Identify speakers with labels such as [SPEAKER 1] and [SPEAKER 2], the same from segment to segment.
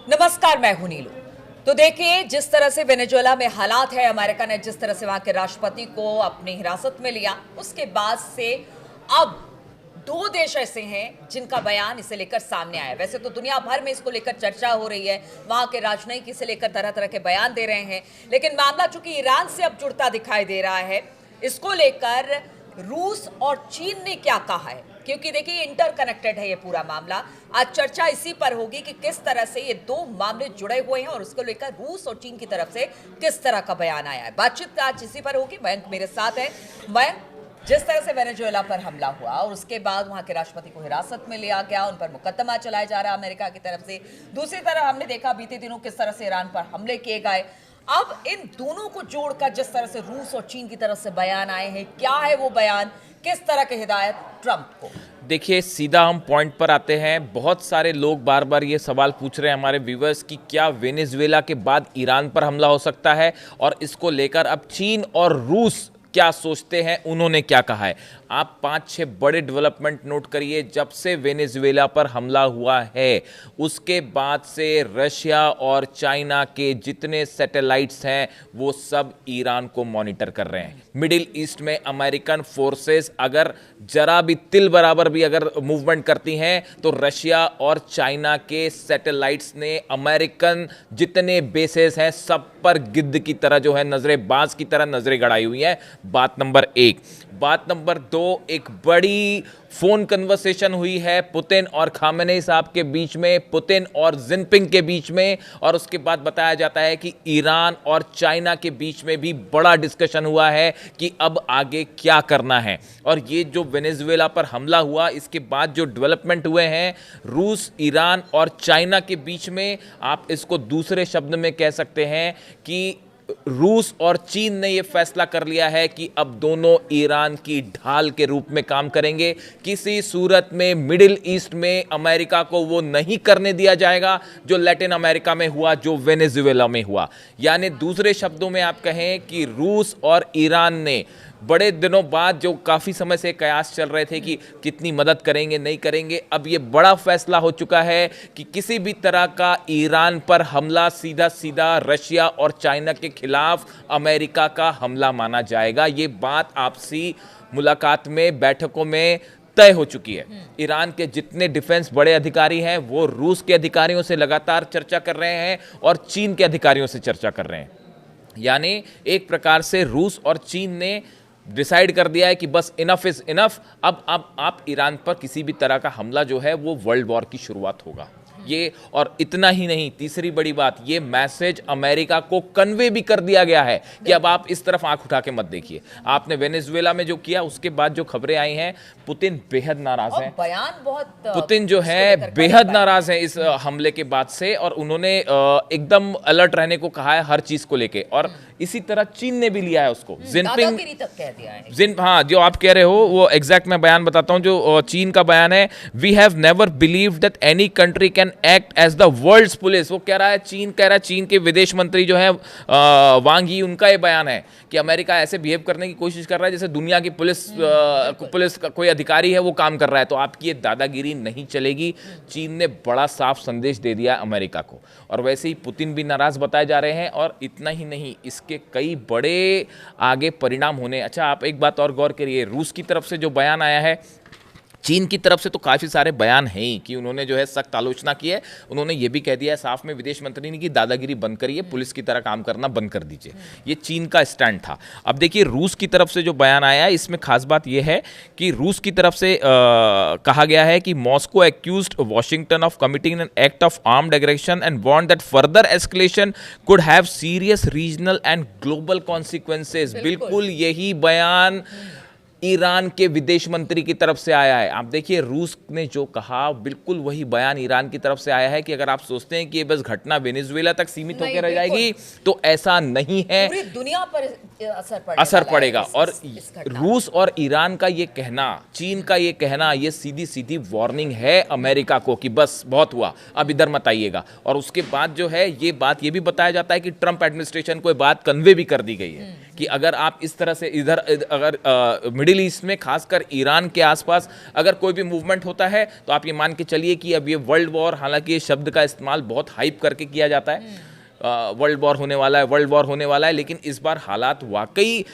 [SPEAKER 1] नमस्कार, मैं हूं नीलू। तो देखिए, जिस तरह से वेनेजुएला में हालात है, अमेरिका ने जिस तरह से वहां के राष्ट्रपति को अपनी हिरासत में लिया, उसके बाद से अब दो देश ऐसे हैं जिनका बयान इसे लेकर सामने आया। वैसे तो दुनिया भर में इसको लेकर चर्चा हो रही है, वहां के राजनयिक इसे लेकर तरह तरह के बयान दे रहे हैं, लेकिन मामला चूंकि ईरान से अब जुड़ता दिखाई दे रहा है, इसको लेकर रूस और चीन ने क्या कहा है, क्योंकि देखिए इंटरकनेक्टेड है ये पूरा मामला। आज चर्चा इसी पर होगी कि किस तरह से ये दो मामले जुड़े हुए हैं और उसको लेकर रूस और चीन की तरफ से किस तरह का बयान आया है। बातचीत आज इसी पर होगी। मयंक मेरे साथ है। मयंक, जिस तरह से वेनेजुएला पर हमला हुआ और उसके बाद वहां के राष्ट्रपति को हिरासत में लिया गया, उन पर मुकदमा चलाया जा रहा है अमेरिका की तरफ से, दूसरी तरफ हमने देखा बीते दिनों किस तरह से ईरान पर हमले किए गए। अब इन दोनों को जोड़कर जिस तरह से रूस और चीन की तरफ से बयान आए हैं, क्या है वो बयान, किस तरह की हिदायत ट्रंप को?
[SPEAKER 2] देखिए, सीधा हम पॉइंट पर आते हैं। बहुत सारे लोग बार बार ये सवाल पूछ रहे हैं हमारे व्यूअर्स कि क्या वेनेजुएला के बाद ईरान पर हमला हो सकता है, और इसको लेकर अब चीन और रूस क्या सोचते हैं, उन्होंने क्या कहा है। आप 5-6 बड़े डेवलपमेंट नोट करिए। जब से वेनेजुएला पर हमला हुआ है उसके बाद से रशिया और चाइना के जितने सैटेलाइट्स हैं वो सब ईरान को मॉनिटर कर रहे हैं। मिडिल ईस्ट में अमेरिकन फोर्सेस अगर जरा भी तिल बराबर भी अगर मूवमेंट करती हैं तो रशिया और चाइना के सैटेलाइट्स ने अमेरिकन जितने बेसेस हैं सब पर गिद्ध की तरह जो है नजरें, बाज की तरह नजरें गड़ाई हुई हैं। बात नंबर 1। बात नंबर 2, एक बड़ी फोन कन्वर्सेशन हुई है पुतिन और खामेनेई साहब के बीच में, पुतिन और जिनपिंग के बीच में, और उसके बाद बताया जाता है कि ईरान और चाइना के बीच में भी बड़ा डिस्कशन हुआ है कि अब आगे क्या करना है। और ये जो वेनेजुएला पर हमला हुआ, इसके बाद जो डेवलपमेंट हुए हैं रूस, ईरान और चाइना के बीच में, आप इसको दूसरे शब्द में कह सकते हैं कि रूस और चीन ने यह फैसला कर लिया है कि अब दोनों ईरान की ढाल के रूप में काम करेंगे। किसी सूरत में मिडिल ईस्ट में अमेरिका को वो नहीं करने दिया जाएगा जो लैटिन अमेरिका में हुआ, जो वेनेजुएला में हुआ। यानी दूसरे शब्दों में आप कहें कि रूस और ईरान ने बड़े दिनों बाद, जो काफ़ी समय से कयास चल रहे थे कि कितनी मदद करेंगे नहीं करेंगे, अब ये बड़ा फैसला हो चुका है कि किसी भी तरह का ईरान पर हमला सीधा सीधा रशिया और चाइना के खिलाफ अमेरिका का हमला माना जाएगा। ये बात आपसी मुलाकात में, बैठकों में तय हो चुकी है। ईरान के जितने डिफेंस बड़े अधिकारी हैं वो रूस के अधिकारियों से लगातार चर्चा कर रहे हैं और चीन के अधिकारियों से चर्चा कर रहे हैं। यानी एक प्रकार से रूस और चीन ने डिसाइड कर दिया है कि बस इनफ इज इनफ। अब आप ईरान पर किसी भी तरह का हमला जो है वो वर्ल्ड वॉर की शुरुआत होगा ये। और इतना ही नहीं, तीसरी बड़ी बात, ये मैसेज अमेरिका को कन्वे भी कर दिया गया है कि अब आप इस तरफ आंख उठा के मत देखिए। आपने वेनेजुएला में जो किया उसके बाद जो खबरें आई हैं, पुतिन बेहद नाराज हैं।
[SPEAKER 1] बयान बहुत,
[SPEAKER 2] पुतिन जो है बेहद नाराज है इस हमले के बाद से, और उन्होंने एकदम अलर्ट रहने को कहा है हर चीज को लेके। और इसी तरह चीन ने भी लिया है उसको। जिनपिंग
[SPEAKER 1] तक कह दिया है।
[SPEAKER 2] हाँ, जो आप कह रहे हो वो एग्जैक्ट मैं बयान बताता हूं। जो चीन का बयान है, we have never believed that any country can act as the world's police. वो कह रहा है, चीन कह रहा है, चीन के विदेश मंत्री जो है वांग यी, उनका ये बयान है कि अमेरिका ऐसे बिहेव करने की कोशिश कर रहा है जैसे दुनिया की पुलिस का कोई अधिकारी है वो काम कर रहा है। तो आपकी ये दादागिरी नहीं चलेगी। चीन ने बड़ा साफ संदेश दे दिया अमेरिका को। और वैसे ही पुतिन भी नाराज बताए जा रहे हैं। और इतना ही नहीं, इसके कई बड़े आगे परिणाम होने। अच्छा, आप एक बात और गौर करिए, रूस की तरफ से जो बयान आया है, चीन की तरफ से तो काफ़ी सारे बयान हैं ही कि उन्होंने जो है सख्त आलोचना की है। उन्होंने ये भी कह दिया है साफ में, विदेश मंत्री ने, कि दादागिरी बंद करिए, पुलिस की तरह काम करना बंद कर दीजिए। ये चीन का स्टैंड था। अब देखिए रूस की तरफ से जो बयान आया है, इसमें खास बात यह है कि रूस की तरफ से कहा गया है कि Moscow accused Washington of committing an act of armed aggression and warned that further escalation could have serious regional and global consequences. बिल्कुल यही बयान ईरान के विदेश मंत्री की तरफ से आया है। आप देखिए रूस ने जो कहा, बिल्कुल वही बयान ईरान की तरफ से आया है कि अगर आप सोचते हैं कि ये बस घटना वेनेजुएला तक सीमित होकर रह जाएगी तो ऐसा नहीं है,
[SPEAKER 1] पूरी दुनिया पर
[SPEAKER 2] असर पड़ेगा। और रूस और ईरान का ये कहना, चीन का ये कहना, ये सीधी सीधी वार्निंग है अमेरिका को कि बस बहुत हुआ, अब इधर मत आइएगा। और उसके बाद जो है ये बात ये भी बताया जाता है कि ट्रंप एडमिनिस्ट्रेशन को ये बात कन्वे भी कर दी गई है कि अगर आप इस तरह से इधर अगर मिडिल ईस्ट में खासकर ईरान के आसपास अगर कोई भी मूवमेंट होता है तो आप ये मान के चलिए कि अब ये वर्ल्ड वॉर, हालांकि ये शब्द का इस्तेमाल बहुत हाइप करके किया जाता है, वर्ल्ड वॉर होने वाला है, वर्ल्ड वॉर होने वाला है, लेकिन इस बार हालात वाकई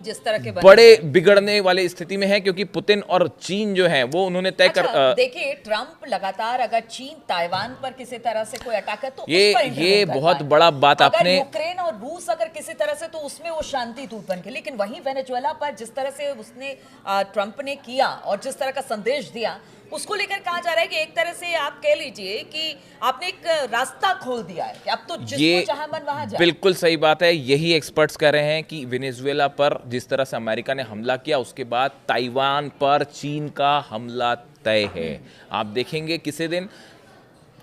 [SPEAKER 1] जिस तरह के
[SPEAKER 2] बड़े बिगड़ने वाले स्थिति में है, क्योंकि पुतिन और चीन जो है वो उन्होंने तय कर
[SPEAKER 1] देखिए, ट्रंप लगातार अगर चीन ताइवान पर किसी तरह से कोई अटैक है तो
[SPEAKER 2] ये बहुत बड़ा बात आपने,
[SPEAKER 1] यूक्रेन और रूस अगर किसी तरह से, तो उसमें वो शांति दूत बन के, लेकिन वहीं वेनेजुएला पर जिस तरह से उसने ट्रंप ने किया और जिस तरह का संदेश दिया, उसको लेकर कहा जा रहा है कि एक तरह से आप कह लीजिए कि आपने एक रास्ता खोल दिया है कि अब तो जिसको चाहे मन वहां जाए।
[SPEAKER 2] बिल्कुल सही बात है, यही एक्सपर्ट्स कह रहे हैं कि वेनेजुएला पर जिस तरह से अमेरिका ने हमला किया, उसके बाद ताइवान पर चीन का हमला तय है। आप देखेंगे किसी दिन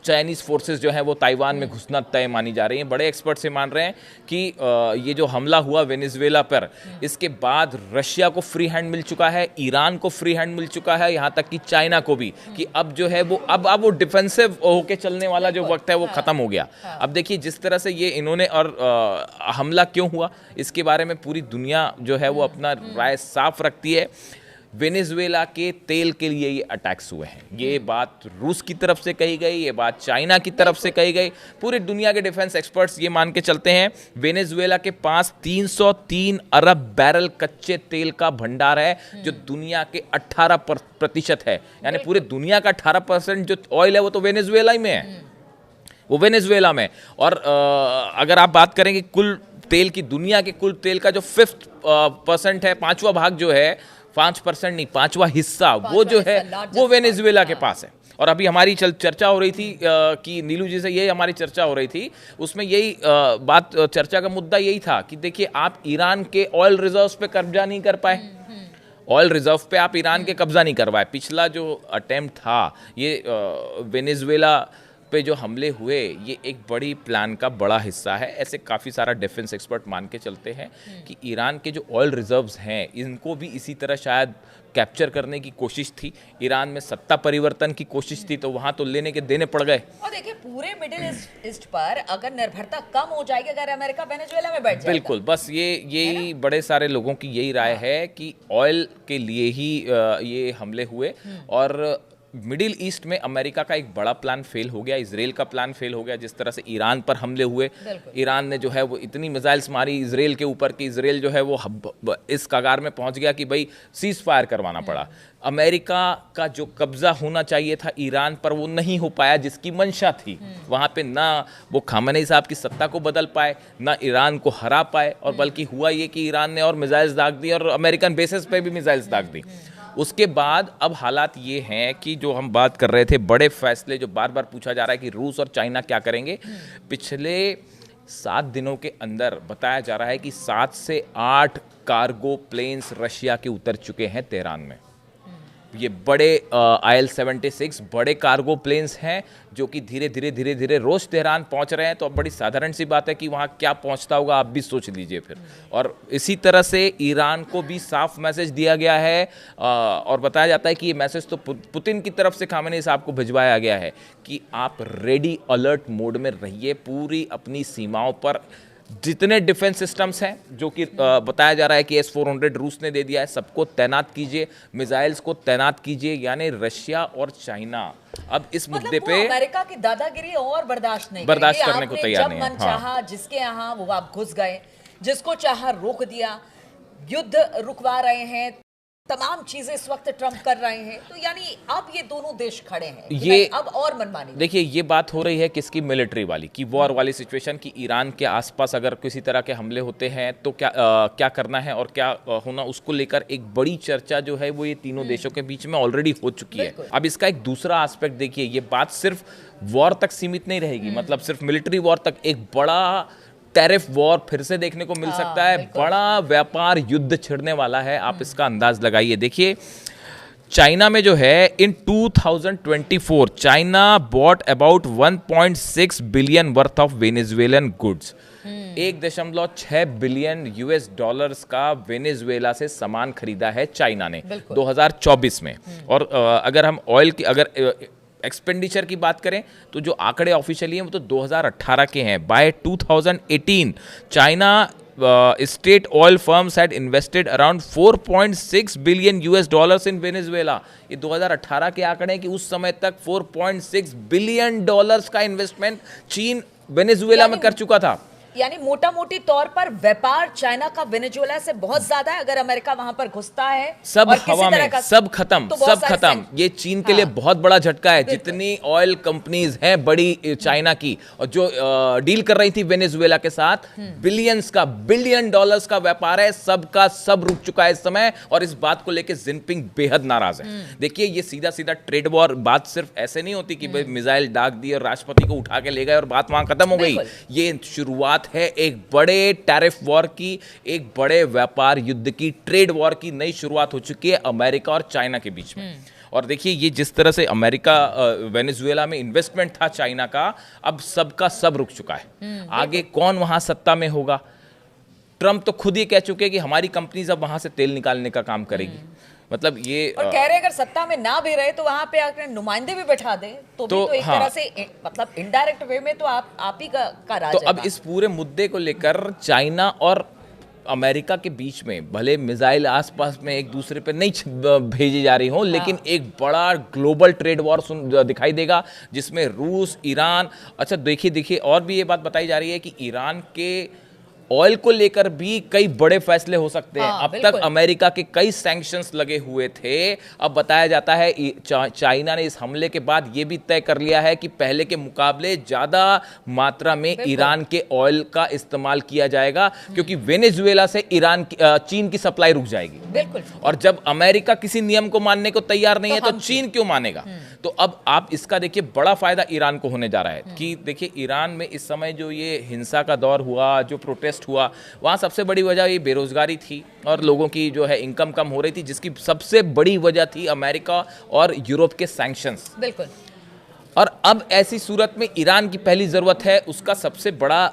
[SPEAKER 2] चाइनीज फोर्सेस जो है वो ताइवान में घुसना तय मानी जा रही हैं। बड़े एक्सपर्ट से मान रहे हैं कि ये जो हमला हुआ वेनेजुएला पर, इसके बाद रशिया को फ्री हैंड मिल चुका है, ईरान को फ्री हैंड मिल चुका है, यहाँ तक कि चाइना को भी, कि अब जो है वो अब वो डिफेंसिव होके चलने वाला जो वक्त है वो खत्म हो गया। अब देखिए जिस तरह से ये इन्होंने और हमला क्यों हुआ, इसके बारे में पूरी दुनिया जो है वो अपना राय साफ रखती है। वेनेजुएला के तेल के लिए ये अटैक्स हुए हैं, ये बात रूस की तरफ से कही गई, ये बात चाइना की तरफ से कही गई। पूरी दुनिया के डिफेंस एक्सपर्ट्स ये मान के चलते हैं वेनेजुएला के पास 303 अरब बैरल कच्चे तेल का भंडार है, जो दुनिया के 18% है। यानी पूरे दुनिया का 18% जो ऑयल है वो तो वेनेजुएला ही में है, वो वेनेजुएला में। और अगर आप बात करें कि कुल तेल की, दुनिया के कुल तेल का जो 5% है, 5वां भाग जो है, 5% नहीं, 5वां हिस्सा वो जो है वो वेनेजुएला के पास है। और अभी हमारी चर्चा हो रही थी कि नीलू जी से यही हमारी चर्चा हो रही थी, उसमें यही बात, चर्चा का मुद्दा यही था कि देखिए आप ईरान के ऑयल रिजर्व्स पे कब्जा नहीं कर पाए, ऑयल रिजर्व पे आप ईरान के कब्जा नहीं करवाए। पिछला जो अटेम्प्ट था ये वेनेजुएला पे जो हमले हुए, ये एक बड़ी प्लान का बड़ा हिस्सा है। ऐसे काफ़ी सारा डिफेंस एक्सपर्ट मान के चलते हैं कि ईरान के जो ऑयल रिजर्व्स हैं इनको भी इसी तरह शायद कैप्चर करने की कोशिश थी। ईरान में सत्ता परिवर्तन की कोशिश थी, तो वहाँ तो लेने के देने पड़ गए।
[SPEAKER 1] और देखिए पूरे मिडिल ईस्ट पर अगर निर्भरता कम हो जाएगी अगर अमेरिका वेनेजुएला में बैठ जाएगा।
[SPEAKER 2] बिल्कुल, बस यही बड़े सारे लोगों की यही राय है कि ऑयल के लिए ही ये हमले हुए। और मिडिल ईस्ट में अमेरिका का एक बड़ा प्लान फेल हो गया, इजराइल का प्लान फेल हो गया। जिस तरह से ईरान पर हमले हुए, ईरान ने जो है वो इतनी मिसाइल्स मारी इजराइल के ऊपर कि इजराइल जो है वो इस कगार में पहुंच गया कि भाई सीज फायर करवाना पड़ा। अमेरिका का जो कब्जा होना चाहिए था ईरान पर वो नहीं हो पाया, जिसकी मंशा थी। वहाँ पे ना वो खामेनेई साहब की सत्ता को बदल पाए, ना ईरान को हरा पाए, और बल्कि हुआ ये कि ईरान ने और मिसाइल्स दाग दी और अमेरिकन बेसिस पे भी मिसाइल्स दाग दी। उसके बाद अब हालात ये हैं कि जो हम बात कर रहे थे, बड़े फैसले जो बार बार पूछा जा रहा है कि रूस और चाइना क्या करेंगे, पिछले 7 दिनों के अंदर बताया जा रहा है कि 7 से 8 कार्गो प्लेन्स रशिया के उतर चुके हैं तेहरान में। ये बड़े IL-76 बड़े कार्गो प्लेन्स हैं जो कि धीरे धीरे रोज तेहरान पहुंच रहे हैं। तो अब बड़ी साधारण सी बात है कि वहाँ क्या पहुंचता होगा, आप भी सोच लीजिए फिर। और इसी तरह से ईरान को भी साफ मैसेज दिया गया है, और बताया जाता है कि ये मैसेज तो पुतिन की तरफ से खामेनेई साहब को भिजवाया गया है कि आप रेडी अलर्ट मोड में रहिए, पूरी अपनी सीमाओं पर जितने डिफेंस सिस्टम्स हैं, जो कि बताया जा रहा है कि S-400 रूस ने दे दिया है, सबको तैनात कीजिए, मिसाइल्स को तैनात कीजिए। यानी रशिया और चाइना अब इस मुद्दे पे
[SPEAKER 1] अमेरिका की दादागिरी और बर्दाश्त
[SPEAKER 2] करने को तैयार नहीं है।
[SPEAKER 1] जब मन चाहा जिसके यहाँ वो आप घुस गए, जिसको चाहा रोक दिया, युद्ध रुकवा रहे हैं, तमाम चीजें इस वक्त ट्रंप कर रहे हैं। तो यानी अब ये दोनों देश खड़े हैं, ये अब और मनमानी।
[SPEAKER 2] देखिए ये बात हो रही है किसकी, मिलिट्री वाली, की वॉर वाली सिचुएशन की। ईरान के आसपास अगर किसी तरह के हमले होते हैं तो क्या करना है और क्या होना, उसको लेकर एक बड़ी चर्चा जो है वो ये तीनों देशों के बीच में ऑलरेडी हो चुकी है। अब इसका एक दूसरा एस्पेक्ट देखिए, ये बात सिर्फ वॉर तक सीमित नहीं रहेगी, मतलब सिर्फ मिलिट्री वॉर तक, एक बड़ा टैरिफ वॉर फिर से देखने को मिल सकता है। बड़ा व्यापार युद्ध छिड़ने वाला है, आप इसका अंदाज लगाइए। देखिए चाइना में जो है in 2024 China bought about 1.6 billion worth of Venezuelan goods. 1.6 बिलियन US$ का वेनेजुएला से सामान खरीदा है चाइना ने 2024 में। और अगर हम ऑयल की एक्सपेंडिचर की बात करें तो जो आंकड़े ऑफिशियली हैं वो तो 2018 के हैं। By 2018 China state oil firms had invested around 4.6 billion US dollars in Venezuela. ये 2018 के आंकड़े हैं कि उस समय तक 4.6 बिलियन डॉलर्स का इन्वेस्टमेंट चीन वेनेजुएला में कर चुका था।
[SPEAKER 1] यानी मोटा मोटी तौर पर व्यापार चाइना का वेनेजुएला से बहुत ज्यादा है। अगर अमेरिका वहां पर घुसता है
[SPEAKER 2] सब
[SPEAKER 1] और किसी
[SPEAKER 2] हवा
[SPEAKER 1] तरह
[SPEAKER 2] में,
[SPEAKER 1] का
[SPEAKER 2] सब खत्म,
[SPEAKER 1] तो
[SPEAKER 2] सब खत्म। ये चीन के लिए बहुत बड़ा झटका है। जितनी ऑयल कंपनीज हैं बड़ी चाइना की और जो डील कर रही थी वेनेजुएला के साथ, बिलियन डॉलर्स का व्यापार है, सबका सब रुक चुका है इस समय। और इस बात को लेकर जिनपिंग बेहद नाराज है। देखिए, ये सीधा सीधा ट्रेड वॉर बात सिर्फ ऐसे नहीं होती कि भाई मिसाइल दाग दी और राष्ट्रपति को उठा के ले गए और बात वहां खत्म हो गई। ये शुरुआत है एक बड़े टैरिफ वॉर की, एक बड़े व्यापार युद्ध की, ट्रेड वॉर की नई शुरुआत हो चुकी है अमेरिका और चाइना के बीच में। और देखिए, ये जिस तरह से अमेरिका वेनेजुएला में इन्वेस्टमेंट था चाइना का, अब सबका सब रुक चुका है। आगे कौन वहां सत्ता में होगा? ट्रंप तो खुद ही कह चुके हैं कि हमारी कंपनीज अब वहां से तेल निकालने का काम करेगी। मतलब ये
[SPEAKER 1] और कह रहे अगर सत्ता में ना भी रहे तो वहां पे आकर नुमाइंदे भी बैठा दे तो भी तो एक तरह से मतलब इनडायरेक्ट वे में तो आप ही का राज
[SPEAKER 2] तो
[SPEAKER 1] है।
[SPEAKER 2] अब इस पूरे मुद्दे को लेकर चाइना और अमेरिका के बीच में भले मिसाइल आसपास में एक दूसरे पे नहीं भेजी जा रही हो, लेकिन एक बड़ा ग्लोबल ट्रेड वॉर दिखाई देगा जिसमें रूस, ईरान, अच्छा देखिए और भी ये बात बताई जा रही है कि ईरान के ऑयल को लेकर भी कई बड़े फैसले हो सकते हैं। अब तक अमेरिका के कई सैंक्शंस लगे हुए थे। अब बताया जाता है चाइना ने इस हमले के बाद ये भी तय कर लिया है कि पहले के मुकाबले ज्यादा मात्रा में ईरान के ऑयल का इस्तेमाल किया जाएगा, क्योंकि वेनेजुएला से चीन की सप्लाई रुक जाएगी।
[SPEAKER 1] बिल्कुल।
[SPEAKER 2] और जब अमेरिका किसी नियम को मानने को तैयार नहीं है तो चीन क्यों मानेगा? तो अब आप इसका देखिए बड़ा फायदा ईरान को होने जा रहा है कि देखिए, ईरान में इस समय जो ये हिंसा का दौर हुआ, जो प्रोटेस्ट हुआ, वहां सबसे बड़ी वजह ये बेरोजगारी थी और लोगों की जो है इनकम कम हो रही थी, जिसकी सबसे बड़ी वजह थी अमेरिका और यूरोप के सैंक्शंस।
[SPEAKER 1] बिल्कुल।
[SPEAKER 2] और अब ऐसी सूरत में ईरान की पहली जरूरत है, उसका सबसे बड़ा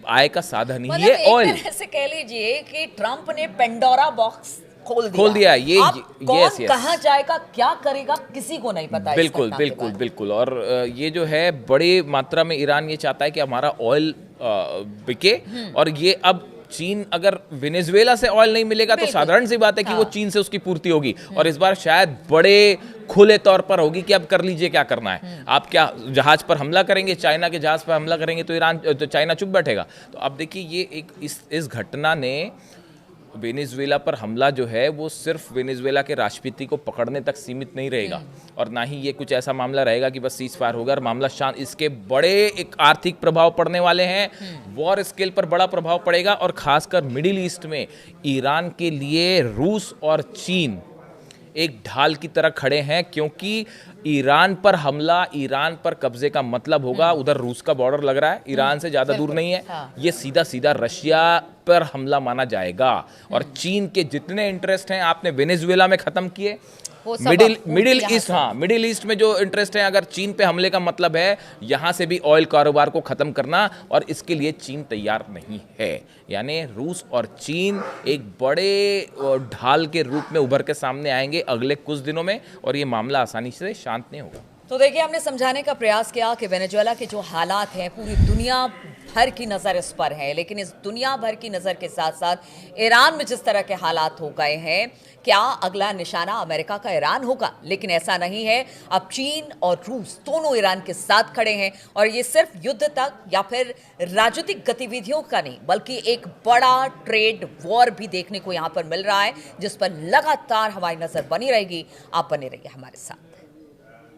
[SPEAKER 2] आय का साधन ही है ऑयल।
[SPEAKER 1] ऐसे कह लीजिए कि ट्रंप ने पेंडोरा बॉक्स खोल दिया।
[SPEAKER 2] ये
[SPEAKER 1] कौन कहां जाएगा, क्या करेगा, किसी को नहीं पता।
[SPEAKER 2] बिल्कुल। और ये जो है बड़ी मात्रा में ईरान ये चाहता है कि हमारा ऑयल बिके। और ये अब चीन अगर वेनेजुएला से ऑयल नहीं मिलेगा तो साधारण सी बात है कि वो चीन से उसकी पूर्ति होगी। और इस बार शायद बड़े खुले तौर पर होगी कि अब कर लीजिए क्या करना है। आप क्या जहाज पर हमला करेंगे, चाइना के जहाज पर हमला करेंगे तो चाइना चुप बैठेगा? तो अब देखिए, ये इस घटना ने वेनेजुएला पर हमला जो है वो सिर्फ वेनेजुएला के राष्ट्रपति को पकड़ने तक सीमित नहीं रहेगा, और ना ही ये कुछ ऐसा मामला रहेगा कि बस सीज फायर होगा और मामला शांत। इसके बड़े एक आर्थिक प्रभाव पड़ने वाले हैं, वॉर स्केल पर बड़ा प्रभाव पड़ेगा। और खासकर मिडिल ईस्ट में ईरान के लिए रूस और चीन एक ढाल की तरह खड़े हैं, क्योंकि ईरान पर हमला, ईरान पर कब्जे का मतलब होगा, उधर रूस का बॉर्डर लग रहा है, ईरान से ज्यादा दूर नहीं है, ये सीधा सीधा रशिया पर हमला माना जाएगा। और चीन के जितने इंटरेस्ट हैं आपने वेनेजुएला में खत्म किए, मिडिल ईस्ट में जो इंटरेस्ट है, अगर चीन पे हमले का मतलब है यहां से भी ऑयल कारोबार को खत्म करना, और इसके लिए चीन तैयार नहीं है। यानी रूस और चीन एक बड़े ढाल के रूप में उभर के सामने आएंगे अगले कुछ दिनों में, और ये मामला आसानी से शांत नहीं होगा।
[SPEAKER 1] तो देखिए, हमने समझाने का प्रयास किया कि वेनेजुएला के जो हालात हैं, पूरी दुनिया भर की नज़र इस पर है, लेकिन इस दुनिया भर की नज़र के साथ साथ ईरान में जिस तरह के हालात हो गए हैं, क्या अगला निशाना अमेरिका का ईरान होगा? लेकिन ऐसा नहीं है। अब चीन और रूस दोनों ईरान के साथ खड़े हैं, और ये सिर्फ युद्ध तक या फिर राजनीतिक गतिविधियों का नहीं, बल्कि एक बड़ा ट्रेड वॉर भी देखने को यहाँ पर मिल रहा है, जिस पर लगातार हमारी नज़र बनी रहेगी। आप बने रहिए हमारे साथ।